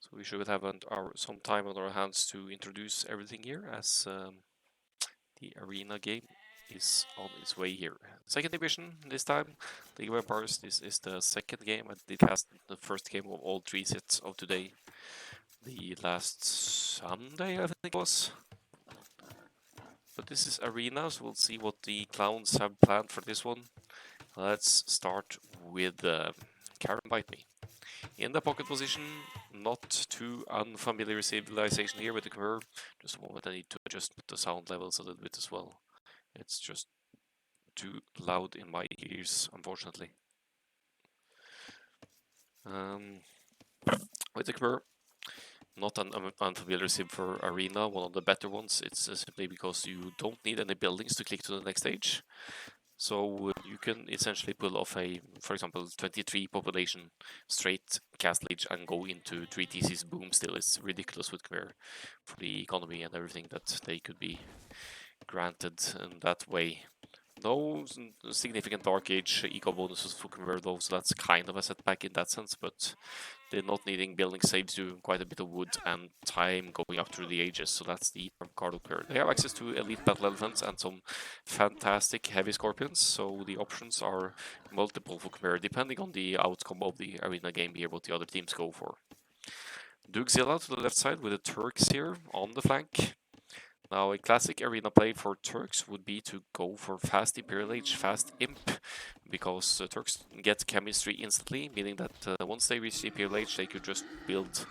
So we should have some time on our hands to introduce everything here, as the arena game is on its way here. Second division this time, League of Empires. This is the second game. I did cast the first game of all 3 sets of today. The last Sunday, I think it was. But this is arena, so we'll see what the clowns have planned for this one. Let's start with Karambite me. In the pocket position, not too unfamiliar civilization here with the curve. Just a moment, I need to adjust the sound levels a little bit as well. It's just too loud in my ears, unfortunately. With the curve, not an unfamiliar sim for arena, one of the better ones. It's simply because you don't need any buildings to click to the next stage. So you can essentially pull off a, for example, 23 population straight cast leech and go into 3 TC's boom still. It's ridiculous with Khmer for the economy and everything that they could be granted in that way. No significant Dark Age eco bonuses for Khmer though, so that's kind of a setback in that sense, but they're not needing building saves you quite a bit of wood and time going up through the ages, so that's the card of Khmer. They have access to elite battle elephants and some fantastic heavy scorpions, so the options are multiple for Khmer, depending on the outcome of the arena game here, what the other teams go for. Dugzilla to the left side with the Turks here on the flank. Now, a classic arena play for Turks would be to go for fast Imperial Age, fast Imp, because Turks get chemistry instantly, meaning that once they reach the Imperial Age, they could just build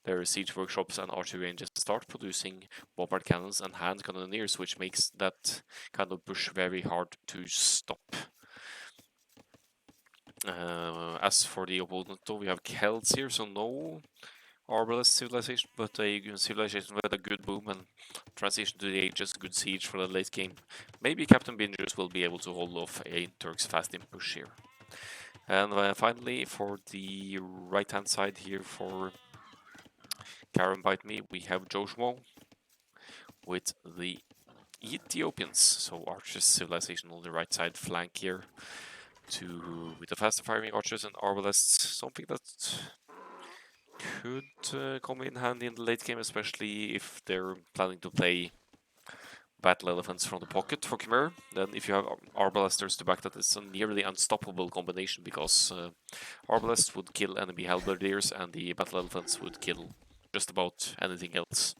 their siege workshops and archery ranges, start producing bombard cannons and hand cannoneers, which makes that kind of push very hard to stop. As for the opponent, though, we have Celts here, so no Arbalest civilization, but a civilization with a good boom and transition to the ages, good siege for the late game. Maybe Captain Bingers will be able to hold off a Turk's fast in push here. And finally, for the right hand side here for Karambite me, we have Joshua with the Ethiopians. So Archers civilization on the right side flank here with the faster firing archers and arbalests, something that could come in handy in the late game, especially if they're planning to play battle elephants from the pocket for Khmer. Then if you have arbalesters to back that, it's a nearly unstoppable combination, because arbalests would kill enemy halberdiers and the battle elephants would kill just about anything else.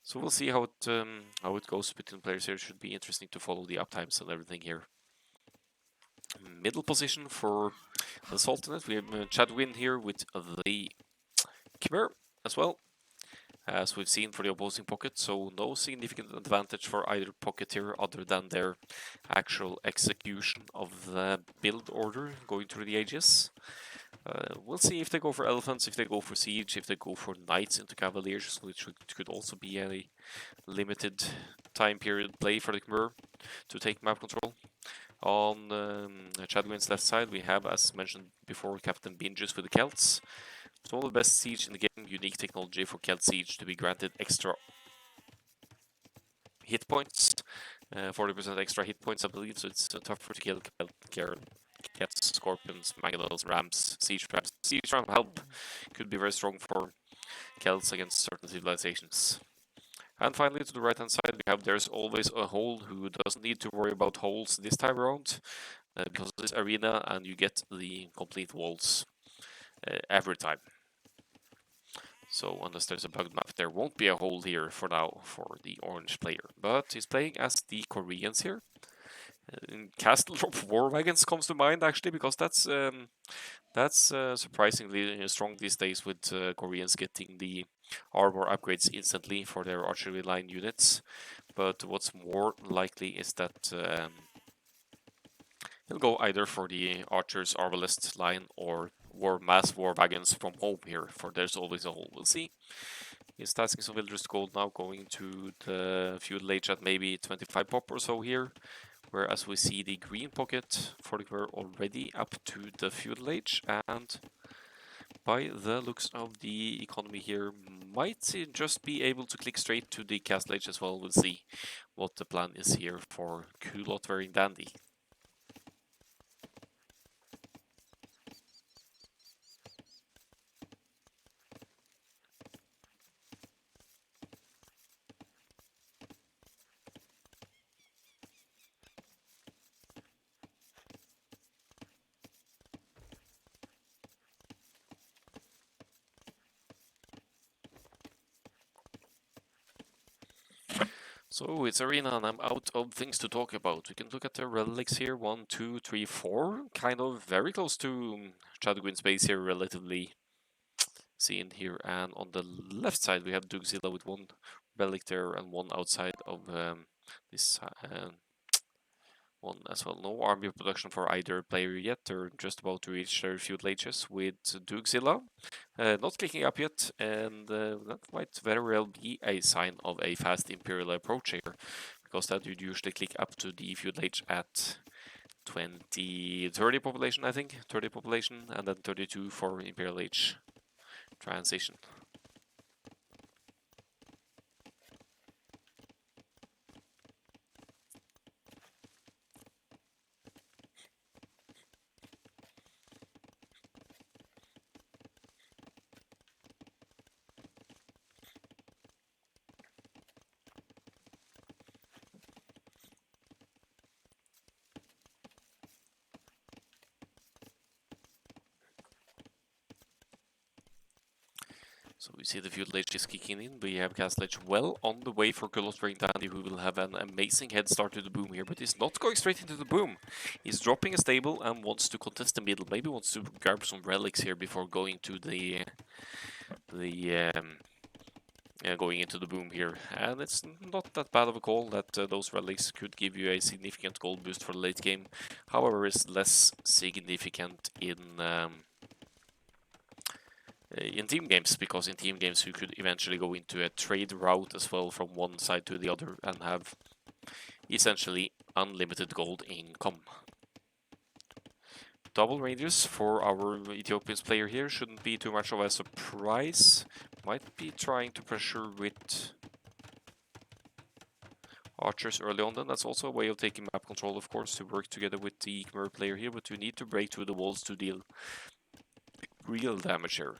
So we'll see how it goes between players here. It should be interesting to follow the uptimes and everything here. Middle position for the Saltinate, we have Chadwin here with the Khmer as well, as we've seen for the opposing pocket, so no significant advantage for either pocket here other than their actual execution of the build order going through the ages. We'll see if they go for elephants, if they go for siege, if they go for knights into cavaliers, which could also be a limited time period play for the Khmer to take map control. On Chadwin's left side, we have, as mentioned before, Captain Binges with the Celts. It's one of the best siege in the game, unique technology for Celt Siege to be granted extra hit points, 40% extra hit points, I believe, so it's tougher to kill Celts, Scorpions, Mangonels, Rams, Siege Rams. Siege Ram help could be very strong for Celts against certain civilizations. And finally, to the right hand side, we have There's Always a Hole, who doesn't need to worry about holes this time around, because of this arena, and you get the complete walls every time. So unless there's a bugged map, there won't be a hole here for now for the orange player. But he's playing as the Koreans here. Castle Drop War Wagons comes to mind, actually, because that's surprisingly strong these days, with Koreans getting the armor upgrades instantly for their archery line units. But what's more likely is that he'll go either for the archers arbalest line or mass war wagons from home here, for There's Always a Hole. We'll see. He's tasking some villagers to gold now, going to the feudal age at maybe 25 pop or so here. Whereas we see the green pocket for the Khmer already up to the feudal age, and by the looks of the economy here, might just be able to click straight to the castle age as well. We'll see what the plan is here for Kulot wearing Dandy. So it's arena and I'm out of things to talk about. We can look at the relics here. 1, 2, 3, 4. Kind of very close to Chadwin's base here, relatively seen here. And on the left side we have Dugzilla with one relic there and one outside of this one as well. No army production for either player yet. They're just about to reach their feudal ages with Dugzilla. Not clicking up yet, and that might very well be a sign of a fast imperial approach here, because that would usually click up to the feudal age at 30 population, I think, 30 population, and then 32 for imperial age transition. So we see the feudal age is kicking in. We have Castle Age well on the way for Kulotring Dandy, who will have an amazing head start to the boom here, but he's not going straight into the boom. He's dropping a stable and wants to contest the middle. Maybe wants to grab some relics here before going to going into the boom here. And it's not that bad of a call that those relics could give you a significant gold boost for the late game. However, it's less significant in team games, because in team games you could eventually go into a trade route as well from one side to the other and have essentially unlimited gold income. Double rangers for our Ethiopian player here shouldn't be too much of a surprise. Might be trying to pressure with archers early on, then that's also a way of taking map control, of course, to work together with the Khmer player here, but you need to break through the walls to deal real damage here.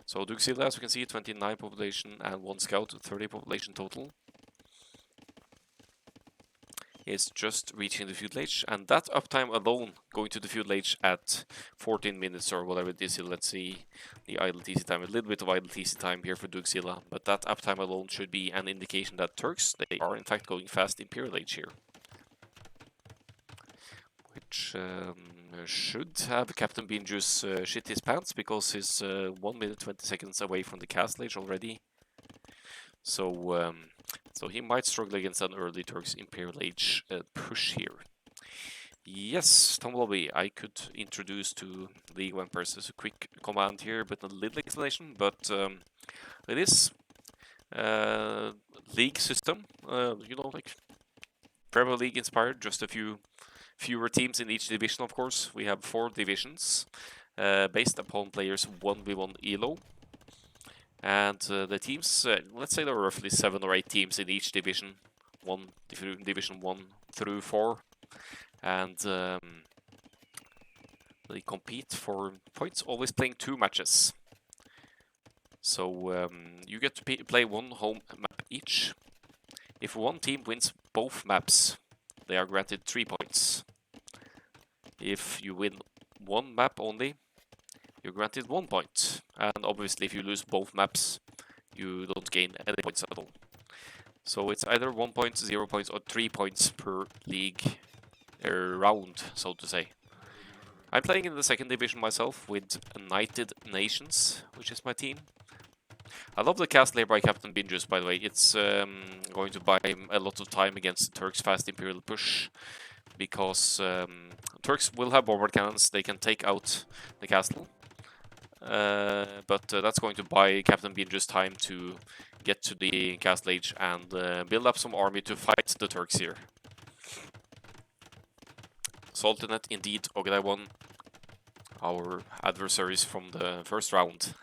So Dugzilla, as we can see, 29 population and 1 scout, 30 population total. Is just reaching the feudal age, and that uptime alone going to the feudal age at 14 minutes or whatever it is. Let's see the idle TC time, a little bit of idle TC time here for Dugzilla, but that uptime alone should be an indication that Turks, they are in fact going fast imperial age here. Which should have Captain Beanjuice shit his pants, because he's 1 minute 20 seconds away from the castle age already. So so he might struggle against an early Turks Imperial Age push here. Yes, Tom Lobby, I could introduce to League of Empires as a quick command here, but a little explanation. But it is league system, you know, like Premier League inspired, just a fewer teams in each division, of course. We have 4 divisions based upon players 1v1 ELO. And the teams, let's say there are roughly 7 or 8 teams in each division, division 1 through 4, and they compete for points, always playing 2 matches. So you get to play 1 home map each. If one team wins both maps, they are granted 3 points. If you win 1 map only, you're granted 1 point. And obviously if you lose both maps, you don't gain any points at all. So it's either 1 point, 0 points, or 3 points per league round, so to say. I'm playing in the 2nd division myself with United Nations, which is my team. I love the castle here by Captain Binjus, by the way. It's going to buy him a lot of time against the Turks' fast Imperial push, because Turks will have bombard cannons, they can take out the castle. But that's going to buy Captain Binjus time to get to the castle age and build up some army to fight the Turks here. Saltinate, indeed, Ogedai won, our adversaries from the first round.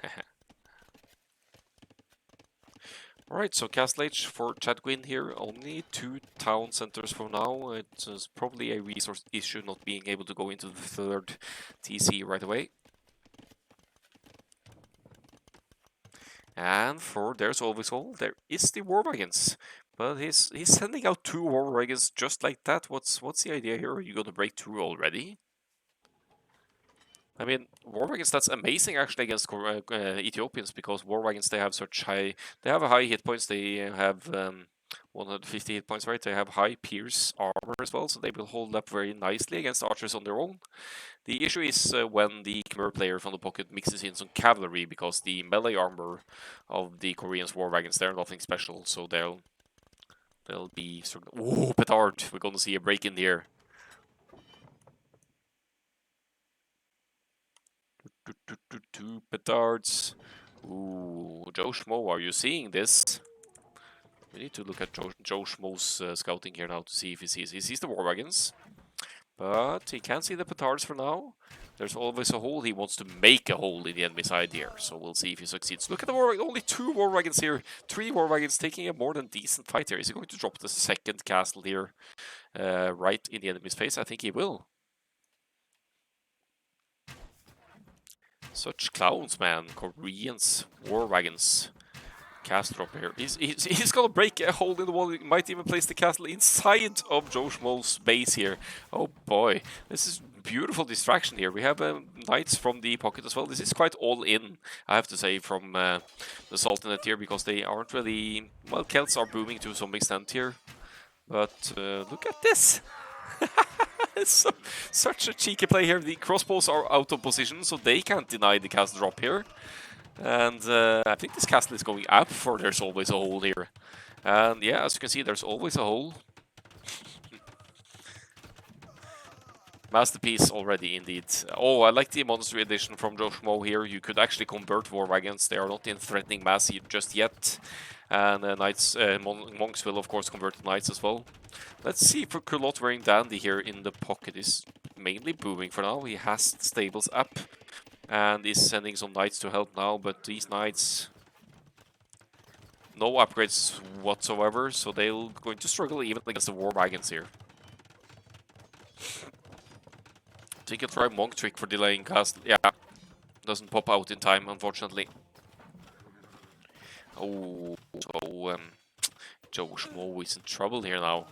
Alright, so castle age for Chadwin here, only 2 town centers for now. It's probably a resource issue not being able to go into the 3rd TC right away. And for There's Always All, there is the War Wagons. But he's sending out 2 War Wagons just like that. What's the idea here? Are you going to break through already? I mean, War Wagons, that's amazing actually against Ethiopians, because War Wagons, they have such high... They have a high hit points, they have 150 hit points, right? They have high pierce armor as well, so they will hold up very nicely against archers on their own. The issue is when the Khmer player from the pocket mixes in some cavalry, because the melee armor of the Koreans war wagons, they're nothing special, so they'll be sort of... Ooh, petard! We're gonna see a break in here. Two petards. Ooh, Joe Schmo, are you seeing this? We need to look at Joe Schmo's scouting here now to see if he sees the war wagons. But he can't see the petards for now. There's always a hole. He wants to make a hole in the enemy side here, so we'll see if he succeeds. Look at the war wagon. Only 2 war wagons here. 3 war wagons taking a more than decent fight here. Is he going to drop the second castle here right in the enemy's face? I think he will. Such clowns, man. Koreans, war wagons. Castle drop here. He's gonna break a hole in the wall. He might even place the castle inside of Joe Schmo's base here. Oh boy, this is beautiful distraction here. We have knights from the pocket as well. This is quite all in, I have to say, from the Saltinate here, because they aren't really... Well, Celts are booming to some extent here. But look at this! It's such a cheeky play here. The crossbows are out of position, so they can't deny the castle drop here. And I think this castle is going up, for there's always a hole here. And yeah, as you can see, there's always a hole. Masterpiece already, indeed. Oh, I like the Monastery edition from Joe Schmo here. You could actually convert war wagons. They are not in threatening mass just yet. And knights, monks will of course convert to knights as well. Let's see if Culot wearing Dandy here in the pocket is mainly booming for now. He has stables up and is sending some knights to help now, but these knights... No upgrades whatsoever, so they're going to struggle even against the war wagons here. Take a try monk trick for delaying cast. Yeah, doesn't pop out in time, unfortunately. Oh, so Joe Schmo is in trouble here now.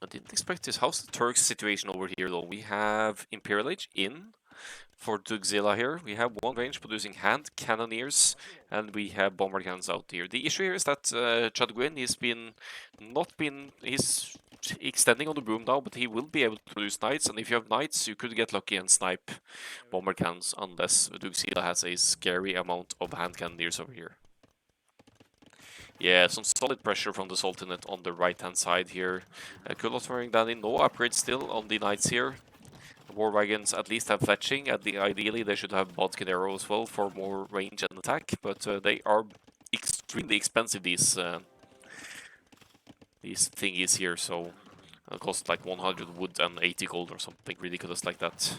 I didn't expect this. How's the Turks situation over here though? We have Imperial Age in for Dugzilla here. We have one range producing hand cannoneers, and we have bomber cannons out here. The issue here is that Chadguin he's extending on the boom now, but he will be able to produce knights, and if you have knights, you could get lucky and snipe bomber cannons, unless Dugzilla has a scary amount of hand cannoneers over here. Yeah, some solid pressure from the Saltinate on the right-hand side here. Culot wearing Dandy, no upgrades still on the knights here. War wagons at least have fletching. Ideally, they should have Bodkin Arrow as well for more range and attack, but they are extremely expensive, these thingies here, so cost like 100 wood and 80 gold or something ridiculous like that.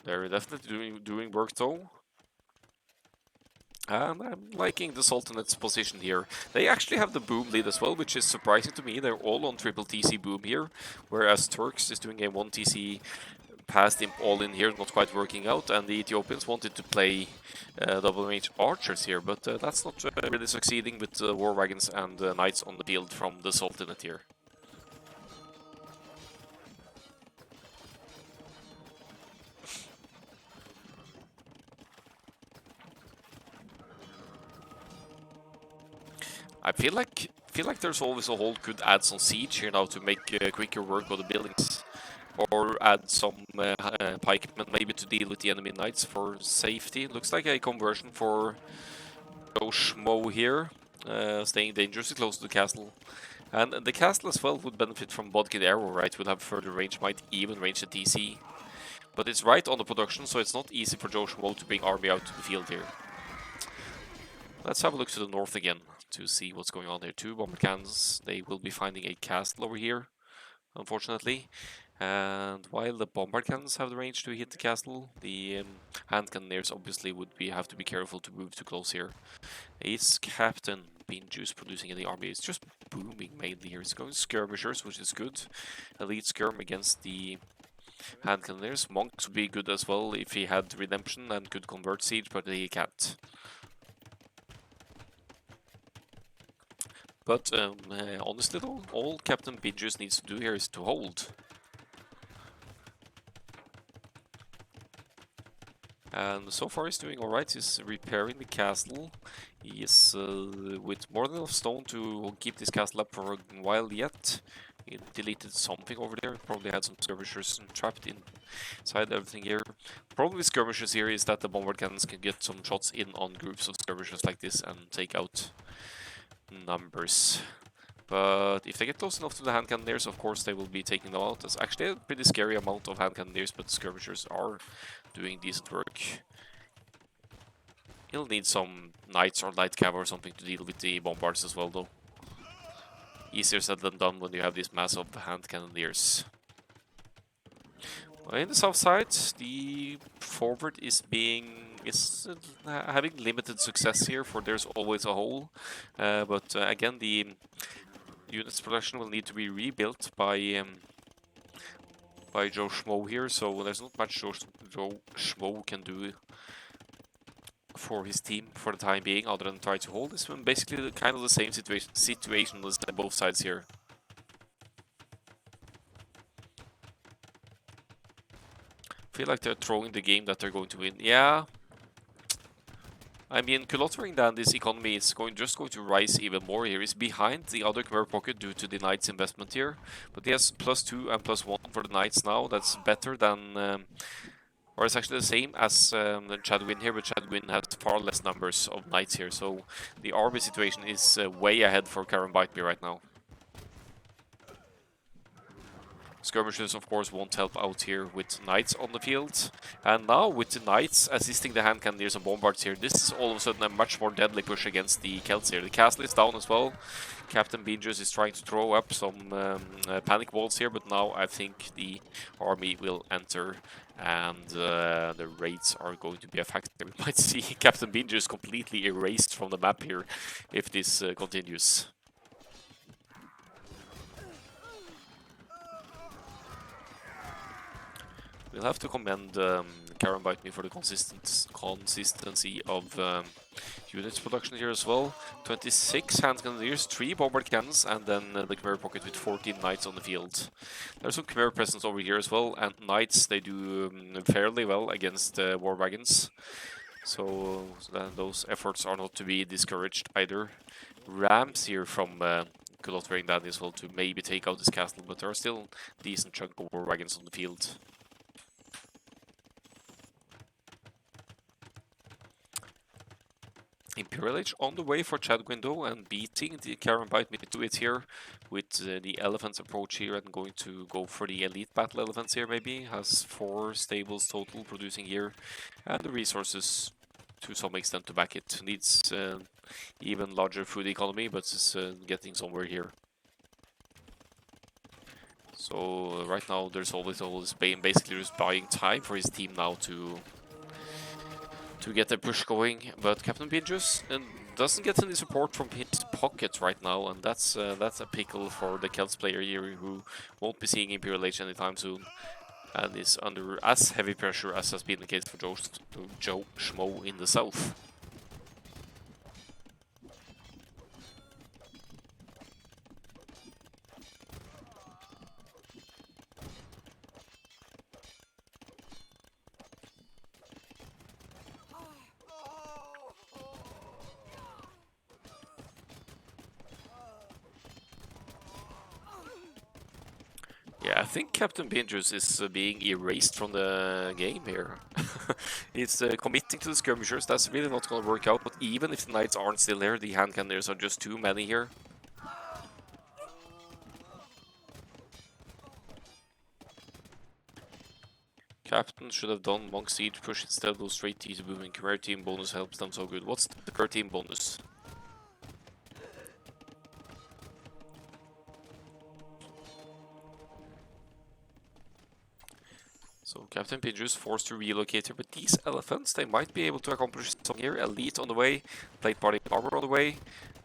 They're definitely doing work though. And I'm liking the Saltinate's position here. They actually have the boom lead as well, which is surprising to me. They're all on triple TC boom here, whereas Turks is doing a 1 TC past him all in here, not quite working out, and the Ethiopians wanted to play double range archers here, but that's not really succeeding with war wagons and knights on the field from the Saltinate here. I feel like there's always a hole. Could add some siege here now to make quicker work of the buildings, or add some pikemen maybe to deal with the enemy knights for safety. Looks like a conversion for Joe Schmo here, staying dangerously close to the castle. And the castle as well would benefit from Bodkin Arrow, right? Will have further range, might even range the TC. But it's right on the production, so it's not easy for Joe Schmo to bring army out to the field here. Let's have a look to the north again to see what's going on there. 2 bomber cannons. They will be finding a castle over here, unfortunately. And while the bombard cannons have the range to hit the castle, the hand cannoneers obviously would have to be careful to move too close here. Is Captain Binjuice producing any army? It's just booming mainly here. It's going skirmishers, which is good. Elite skirm against the hand cannoneers. Monks would be good as well if he had redemption and could convert siege, but he can't. But honestly though, all Captain Binjuice needs to do here is to hold. And so far he's doing alright. He's repairing the castle. He is with more than enough stone to keep this castle up for a while yet. He deleted something over there. Probably had some skirmishers trapped inside everything here. The problem with skirmishers here is that the bombard cannons can get some shots in on groups of skirmishers like this and take out numbers. But if they get close enough to the hand cannoneers, of course they will be taking them out. That's actually a pretty scary amount of hand cannoneers, but skirmishers are doing decent work. He'll need some knights or light cav or something to deal with the bombards as well, though. Easier said than done when you have this mass of hand cannoneers. In the south side, the forward is having limited success here, for there's always a hole. But again, the units production will need to be rebuilt by Joe Schmo here, so there's not much Joe Schmo can do for his team for the time being, other than try to hold this one. Basically, kind of the same situation as both sides here. Feel like they're throwing the game that they're going to win. Yeah. I mean, Kulottering Dandy's economy is just going to rise even more here. He's behind the other Khmer Pocket due to the Knights investment here. But he has +2 and +1 for the Knights now. That's better than... or it's actually the same as Chadwin here, but Chadwin has far less numbers of Knights here. So the army situation is way ahead for Karambite right now. Skirmishers, of course, won't help out here with Knights on the field. And now, with the Knights assisting the hand cannoneers and bombards here, this is all of a sudden a much more deadly push against the Celts here. The castle is down as well. Captain Bingers is trying to throw up some panic walls here, but now I think the army will enter and the raids are going to be a factor. We might see Captain Bingers completely erased from the map here if this continues. We'll have to commend Karambite for the consistency of units production here as well. 26 hand cannoneers, 3 bombard cannons, and then the Khmer Pocket with 14 knights on the field. There's some Khmer presence over here as well, and knights, they do fairly well against war wagons. So those efforts are not to be discouraged either. Rams here from Kulottering Dandy as well to maybe take out this castle, but there are still a decent chunk of war wagons on the field. Imperial Age on the way for Chadwin and beating the Karambite to it here with the elephants approach here and going to go for the elite battle elephants here maybe. Has 4 stables total producing here and the resources to some extent to back it. Needs even larger food economy, but is getting somewhere here. So right now there's always basically just buying time for his team now to get the push going, but Captain Bingers doesn't get any support from his pocket right now, and that's a pickle for the Celts player here who won't be seeing Imperial Age anytime soon, and is under as heavy pressure as has been the case for Joe Schmo in the south. Yeah, I think Captain Bingers is being erased from the game here. It's committing to the skirmishers. That's really not going to work out, but even if the knights aren't still there, the hand cannoneers are just too many here. Captain should have done Monk Siege push instead of straight T to boom, and Khmer team bonus helps them so good. What's the Khmer team bonus? So Captain Bingers forced to relocate here, but these elephants, they might be able to accomplish something here. Elite on the way, plate body armor on the way,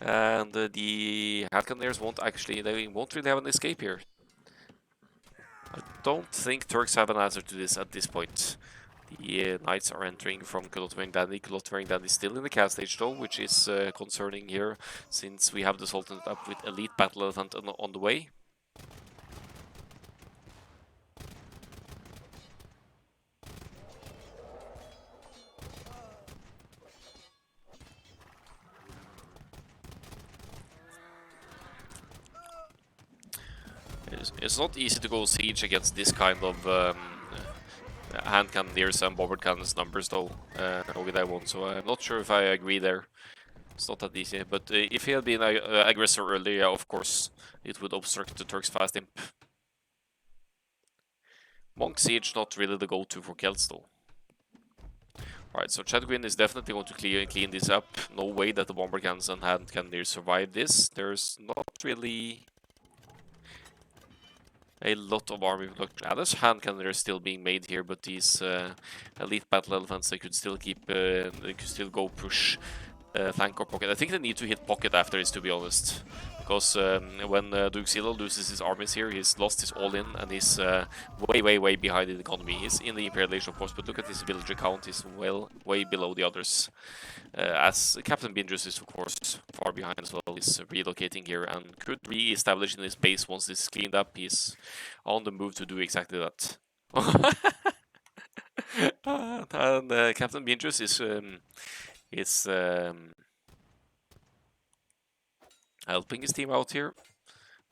and the hand cannoneers won't really have an escape here. I don't think Turks have an answer to this at this point. The knights are entering from Kulottering Dandy. Kulottering Dandy is still in the cast stage though, which is concerning here, since we have the Saltinate up with elite battle elephant on the way. It's not easy to go siege against this kind of hand cannoneers and bobbard cannons numbers though, with that one, so I'm not sure if I agree there. It's not that easy, but if he had been an aggressor earlier, yeah, of course, it would obstruct the Turks' fast imp. Monk Siege not really the go-to for Celts though. Alright, so Chadwin is definitely going to clean this up. No way that the bomber cannons and hand cannoneers survive this. There's not really a lot of army production. There's hand cannoneers still being made here, but these elite battle elephants, they could still keep, they could still go push flank or pocket. I think they need to hit pocket after this, to be honest. Because when Duke Silo loses his armies here, he's lost his all-in and he's way behind in the economy. He's in the Imperial Age, of course, but look at his villager count, he's way below the others. As Captain Bindrus is, of course, far behind as well. He's relocating here and could re-establish in his base once this is cleaned up. He's on the move to do exactly that. And Captain Bindrus is helping his team out here.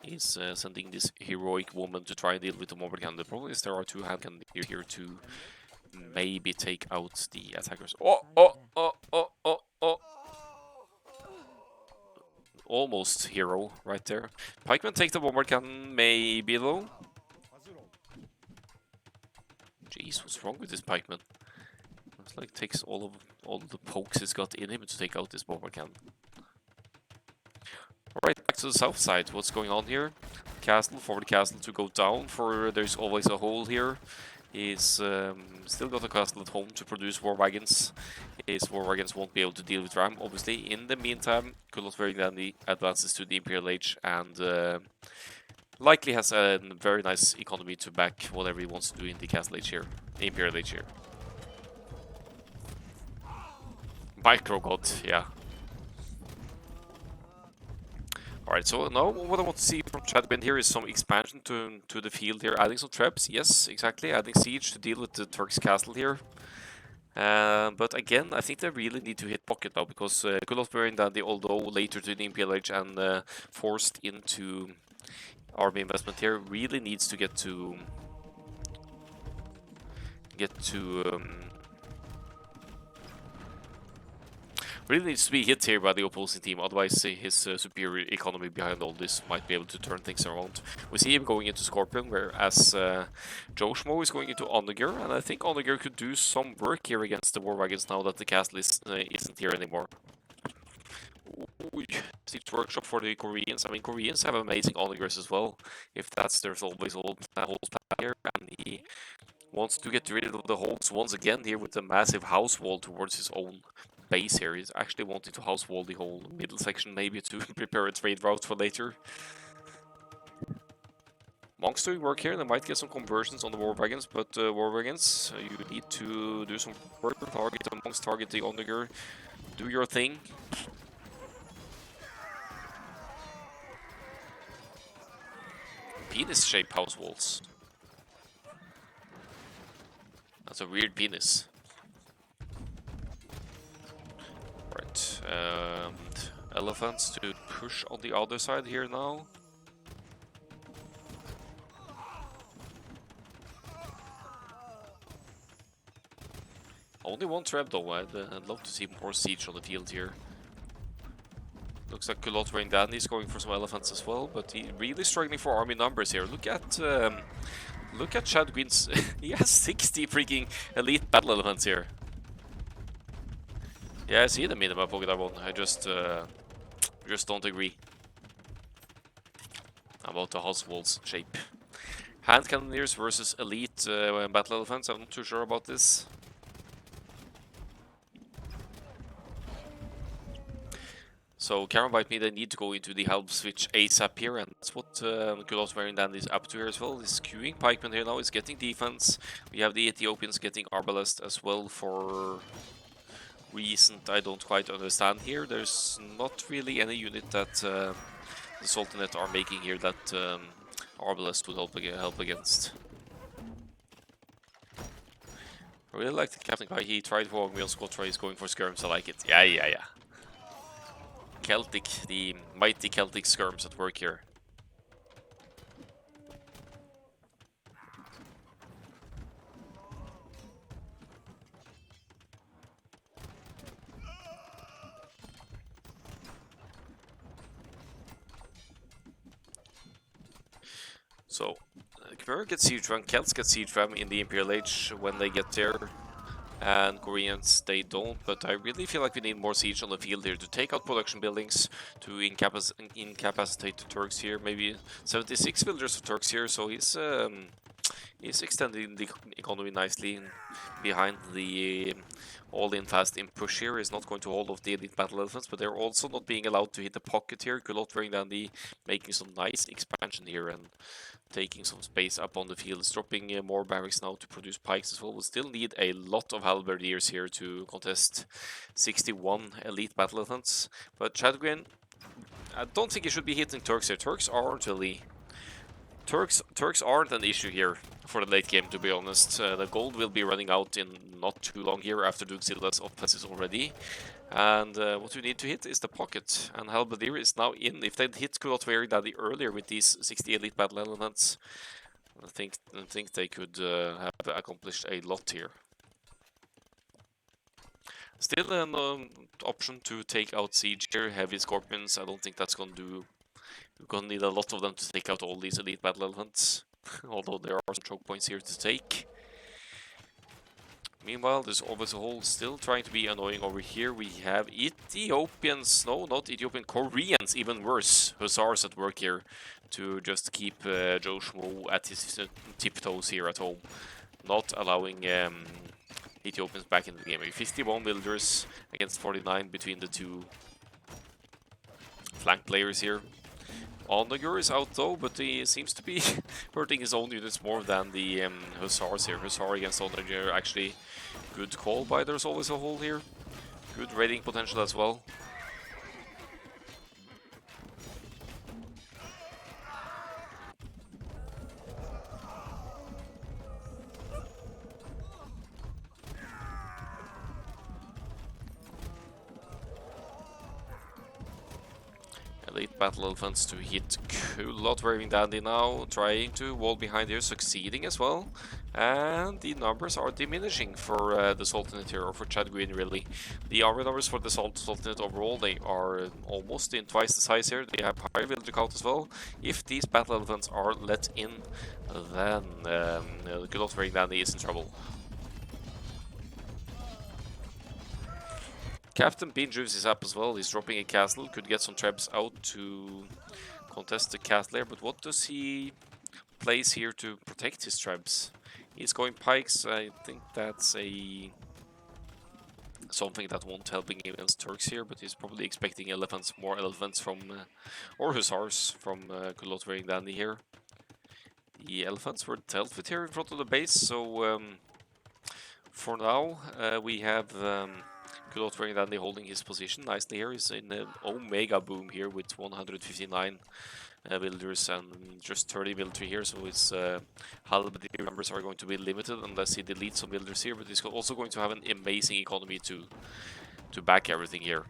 He's sending this heroic woman to try and deal with the bomber cannon. The problem is there are two hand cannons here to maybe take out the attackers. Oh! Almost hero right there. Pikemen take the bomber cannon, maybe though. Jeez, what's wrong with this pikeman? It's like takes all of the pokes he's got in him to take out this bomber cannon. Alright, back to the south side. What's going on here? Castle, for the castle to go down, for there's always a hole here. He's still got a castle at home to produce war wagons. His war wagons won't be able to deal with Ram, obviously. In the meantime, Kulot very dandy advances to the Imperial Age and likely has a very nice economy to back whatever he wants to do in the Castle Age here, the Imperial Age here. Micro God, yeah. Alright, so now what I want to see from Chadwin here is some expansion to the field here. Adding some traps, yes, exactly. Adding siege to deal with the Turks' castle here. But again, I think they really need to hit pocket now, because Kulot very dandy, although later to the Imperial Age and forced into army investment here, really needs to get to really needs to be hit here by the opposing team, otherwise his superior economy behind all this might be able to turn things around. We see him going into Scorpion, whereas Joshmo is going into Onager, and I think Onager could do some work here against the war wagons now that the castle isn't here anymore. Siege workshop for the Koreans. I mean, Koreans have amazing Onagers as well, if there's always holes here, and he wants to get rid of the holes once again here with a massive house wall towards his own base here. He's actually wanting to house wall the whole middle section, maybe to prepare a trade route for later. Monks doing work here. They might get some conversions on the war wagons, but war wagons, you need to do some work. Target the monks, target the Onager. Do your thing. Penis-shaped house walls. That's a weird penis. Right, and elephants to push on the other side here now. Only one trap though. I'd love to see more siege on the field here. Looks like Kulot Rain Dandy is going for some elephants as well, but he's really struggling for army numbers here. Look at Chadwin's. He has 60 freaking elite battle elephants here. Yeah, I see them in my pocket. I just don't agree about the house walls shape. Hand cannoneers versus elite battle elephants. I'm not too sure about this. So Karambite me, they need to go into the help switch ASAP here, and that's what Kulot Rain Dandy is up to here as well. He's queuing pikemen here now, he's getting defense. We have the Ethiopians getting arbalest as well for reason I don't quite understand here. There's not really any unit that the Saltinate are making here that arbalest would help against. I really like the captain guy. He tried for me on squad try, he's going for skirms. I like it. Yeah. Celtic, the mighty Celtic skirms at work here. So, Khmer gets Siege Ram, Celts get Siege Ram in the Imperial Age when they get there. And Koreans, they don't, but I really feel like we need more siege on the field here to take out production buildings, to incapacitate the Turks here. Maybe 76 villagers of Turks here, so he's extending the economy nicely behind the all-in fast-in push here. Is not going to hold off the elite battle elephants, but they're also not being allowed to hit the pocket here. Kulot wearing down the making some nice expansion here and taking some space up on the fields, dropping more barracks now to produce pikes as well. We'll still need a lot of halberdiers here to contest 61 elite battle elephants. But Chadwin, I don't think he should be hitting Turks here. Turks aren't really... Turks aren't an issue here for the late game, to be honest. The gold will be running out in not too long here after Duxilla's offensives already. And what we need to hit is the pocket. And Halberdier is now in. If they'd hit Kulotweri Daddy earlier with these 60 elite battle elements, I think they could have accomplished a lot here. Still an option to take out Siege here. Heavy Scorpions, I don't think that's going to do. We're going to need a lot of them to take out all these elite battle elephants. Although there are some choke points here to take. Meanwhile, there's always a hole still trying to be annoying over here. We have Ethiopians, no, not Ethiopian, Koreans, even worse. Hussars at work here to just keep Joe Schmo at his tiptoes here at home. Not allowing Ethiopians back in the game. 51 villagers against 49 between the two flank players here. Onagur is out though, but he seems to be hurting his own units more than the Hussars here. Hussar against Onagur, actually good call by There's Always a Hole here. Good raiding potential as well. Elite battle elephants to hit Kulot waving dandy now, trying to wall behind here, succeeding as well. And the numbers are diminishing for the Saltinate here, or for Chad Green really. The army numbers for the Saltinate overall, they are almost in twice the size here. They have higher villager count as well. If these battle elephants are let in, then Kulot waving dandy is in trouble. Captain Binjus is up as well. He's dropping a castle. Could get some trebs out to contest the castle here. But what does he place here to protect his trebs? He's going pikes. I think that's something that won't help him against Turks here. But he's probably expecting elephants, more elephants from or hussars from Kulot wearing dandy here. The elephants were dealt with here in front of the base. So for now we have. Kulot wearing dandy holding his position nicely here. He's in an Omega boom here with 159 villagers and just 30 military here, so his halberdier numbers are going to be limited unless he deletes some villagers here, but he's also going to have an amazing economy to back everything here.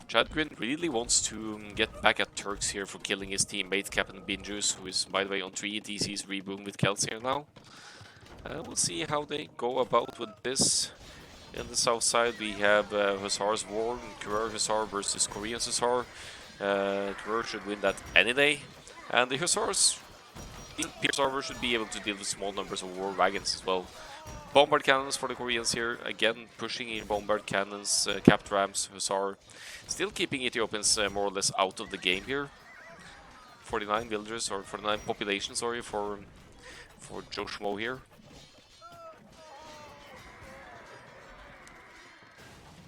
Chadgrin really wants to get back at Turks here for killing his teammate Captain Binjus, who is by the way on 3 DC's reboom with Celts here now. We'll see how they go about with this. In the south side we have Hussars War, Kurer Hussar versus Korean Hussar. Kurer should win that any day. And the Hussars, the Hussar should be able to deal with small numbers of war wagons as well. Bombard cannons for the Koreans here, again pushing in bombard cannons, capped rams, Hussar. Still keeping Ethiopians more or less out of the game here. 49 villagers, or 49 population, sorry, for Joe Schmo here.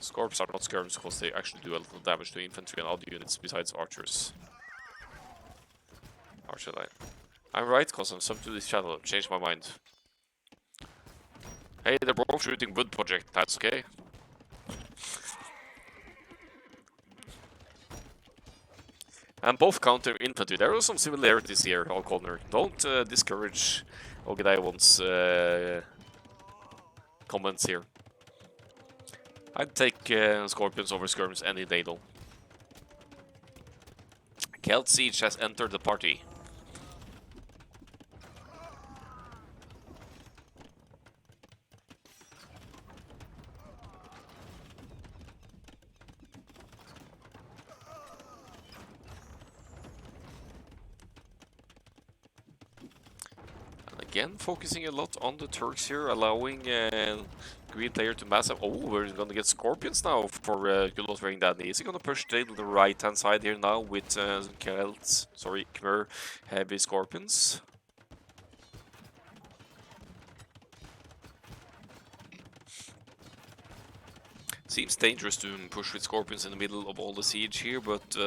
Scorps are not skirms because they actually do a lot of damage to infantry and other units besides archers. Archer line. I'm right because I'm subbed to this channel. I've changed my mind. Hey, they're both shooting wood project. That's okay. And both counter infantry. There are some similarities here, O'Connor. Don't discourage Ogedaiwon's comments here. I'd take Scorpions over Skirms any day though. Celt Siege has entered the party. Again, focusing a lot on the Turks here, allowing green player to mass up. Oh, we're gonna get Scorpions now for Kulos wearing that. Is he gonna push to the right hand side here now with Khmer heavy Scorpions? Seems dangerous to push with Scorpions in the middle of all the siege here, but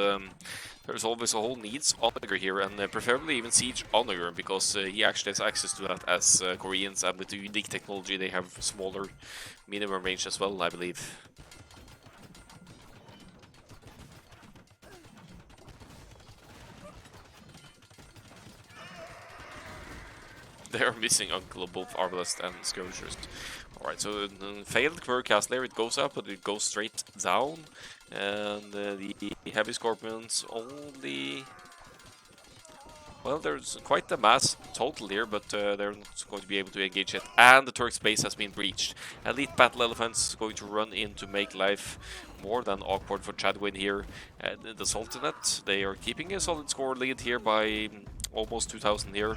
there's always a whole needs Onager here, and preferably even siege Onager, because he actually has access to that as Koreans, and with the unique technology they have smaller minimum range as well, I believe. They are missing Uncle, both Arbalest and Skirmishers. Alright, so failed Quirk Castler, it goes up, but it goes straight down. And the Heavy Scorpions only... Well, there's quite the mass total here, but they're not going to be able to engage it. And the Turk's base has been breached. Elite Battle Elephants going to run in to make life more than awkward for Chadwin here. The Saltinate, they are keeping a solid score lead here by almost 2,000 here.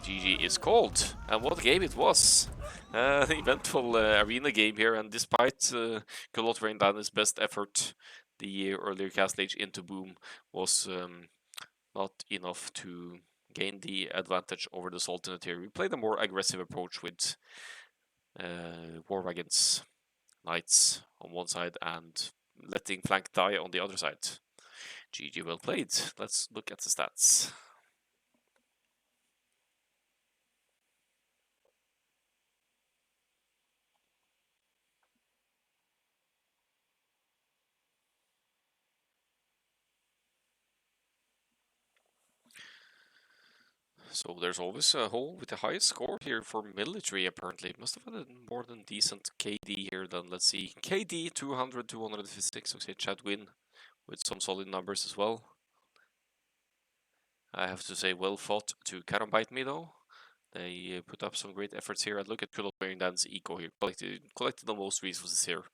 GG is called. And what a game it was! An eventful arena game here, and despite Kulot Raindan's best effort, the earlier cast stage into Boom was not enough to gain the advantage over the Sultanate here. We played a more aggressive approach with War Wagons, Knights on one side, and letting flank die on the other side. GG, well played. Let's look at the stats. So there's always a hole with the highest score here for military, apparently. Must have had a more than decent KD here then. Let's see. KD 200, 256. Okay, Chadwin with some solid numbers as well. I have to say, well fought to Karambite me though. They put up some great efforts here. And look at Kulot wearing Dan's eco here. Collected the most resources here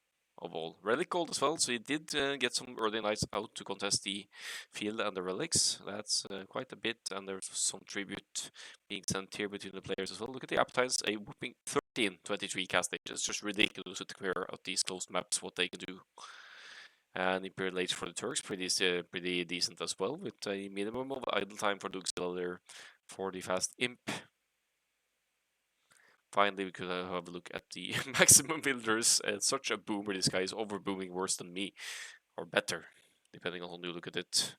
of all. Relic gold as well, so he did get some early knights out to contest the field and the relics. That's quite a bit, and there's some tribute being sent here between the players as well. Look at the appetites, a whooping 13-23 cast stage. It's just ridiculous to clear out these closed maps, what they can do. And Imperial Age for the Turks, pretty decent as well, with a minimum of idle time for the auxiliary for the fast imp. Finally, we could have a look at the maximum builders. Such a boomer, this guy is over booming worse than me, or better, depending on how you look at it.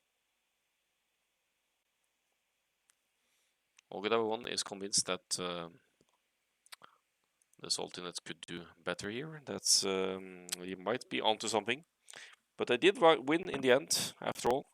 Ogada one is convinced that the Saltinate could do better here. That's he might be onto something, but I did win in the end, after all.